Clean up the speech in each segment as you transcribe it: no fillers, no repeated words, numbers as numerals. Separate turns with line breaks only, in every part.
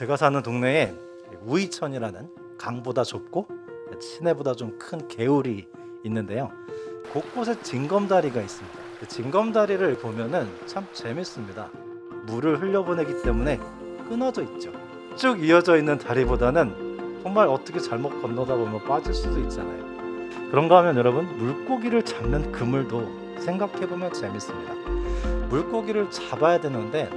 제가 사는 동네에 우이천이라는 강보다 좁고 시내보다 좀 큰 개울이 있는데요. 곳곳에 징검다리가 있습니다. 그 징검다리를 보면은 참 재밌습니다. 물을 흘려보내기 때문에 끊어져 있죠. 쭉 이어져 있는 다리보다는 정말 어떻게 잘못 건너다 보면 빠질 수도 있잖아요. 그런가 하면 여러분, 물고기를 잡는 그물도 생각해보면 재밌습니다. 물고기를 잡아야 되는데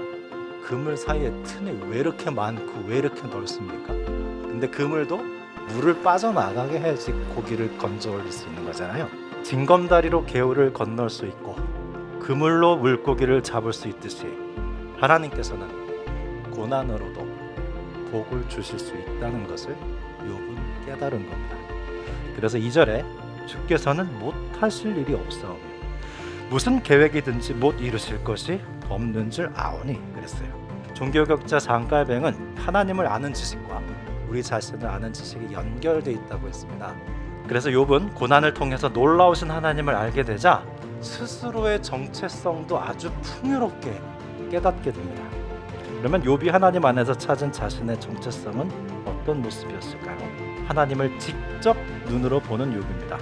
그물 사이에 틈이 왜 이렇게 많고 왜 이렇게 넓습니까? 근데 그물도 물을 빠져나가게 해야지 고기를 건져 올릴 수 있는 거잖아요. 징검다리로 개울을 건널 수 있고 그물로 물고기를 잡을 수 있듯이 하나님께서는 고난으로도 복을 주실 수 있다는 것을 욥은 깨달은 겁니다. 그래서 2절에 주께서는 못하실 일이 없사오며 무슨 계획이든지 못 이루실 것이 없는 줄 아오니 그랬어요. 종교개혁자 장깔뱅은 하나님을 아는 지식과 우리 자신을 아는 지식이 연결되어 있다고 했습니다. 그래서 욥은 고난을 통해서 놀라우신 하나님을 알게 되자 스스로의 정체성도 아주 풍요롭게 깨닫게 됩니다. 그러면 욥이 하나님 안에서 찾은 자신의 정체성은 어떤 모습이었을까요? 하나님을 직접 눈으로 보는 욥입니다.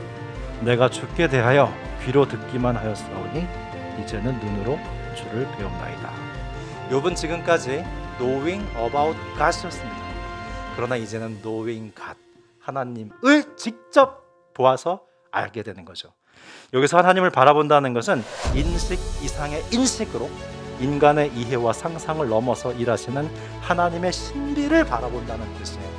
내가 주께 대하여 귀로 듣기만 하였사오니 이제는 눈으로 주를 배움나이다. 욥은 지금까지 knowing about God이었습니다. 그러나 이제는 knowing God, 하나님을 직접 보아서 알게 되는 거죠. 여기서 하나님을 바라본다는 것은 인식 이상의 인식으로 인간의 이해와 상상을 넘어서 일하시는 하나님의 신비를 바라본다는 뜻이에요.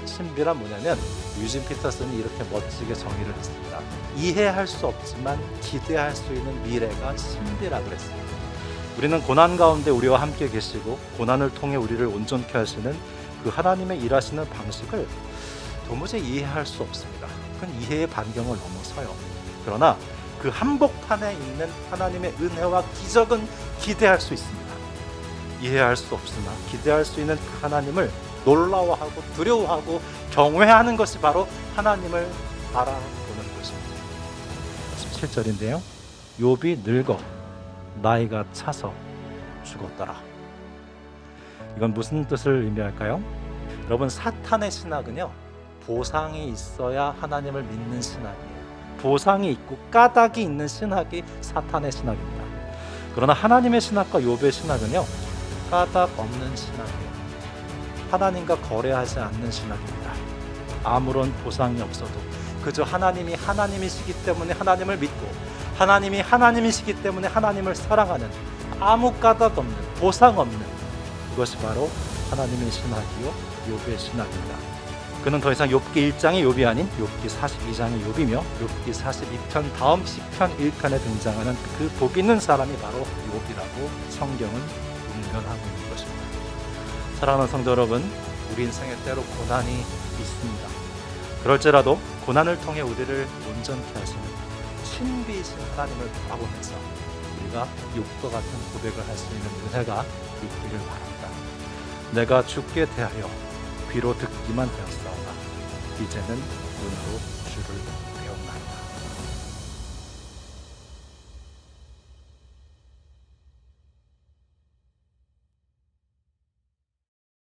신비란 뭐냐면 유진 피터슨이 이렇게 멋지게 정의를 했습니다. 이해할 수 없지만 기대할 수 있는 미래가 신비라고 그랬어요. 우리는 고난 가운데 우리와 함께 계시고 고난을 통해 우리를 온전케 하시는 그 하나님의 일하시는 방식을 도무지 이해할 수 없습니다. 그건 이해의 반경을 넘어서요. 그러나 그 한복판에 있는 하나님의 은혜와 기적은 기대할 수 있습니다. 이해할 수 없으나 기대할 수 있는 그 하나님을 놀라워하고 두려워하고 경외하는 것이 바로 하나님을 바라보는 것입니다. 17절인데요. 욥이 늙어 나이가 차서 죽었더라. 이건 무슨 뜻을 의미할까요? 여러분, 사탄의 신학은요, 보상이 있어야 하나님을 믿는 신학이에요. 보상이 있고 까닭이 있는 신학이 사탄의 신학입니다. 그러나 하나님의 신학과 욥의 신학은요, 까닭 없는 신학이에요. 하나님과 거래하지 않는 신학입니다. 아무런 보상이 없어도 그저 하나님이 하나님이시기 때문에 하나님을 믿고 하나님이 하나님이시기 때문에 하나님을 사랑하는 아무 까닭 없는 보상 없는 그것이 바로 하나님의 신학이요 욥의 신학입니다. 그는 더 이상 욥기 1장의 욥이 아닌 욥기 42장의 욥이며 욥기 42편 다음 시편 1편에 등장하는 그 복 있는 사람이 바로 욥이라고 성경은 운명하고 있는 것입니다. 사랑하는 성도 여러분, 우리 인생에 때로 고난이 있습니다. 그럴지라도 고난을 통해 우리를 온전케 하시는 신비이신 하나님을 바라보면서 우리가 욥과 같은 고백을 할 수 있는 은혜가 있기를 바랍니다. 내가 주께 대하여 귀로 듣기만 하였사오나 이제는 눈으로 주를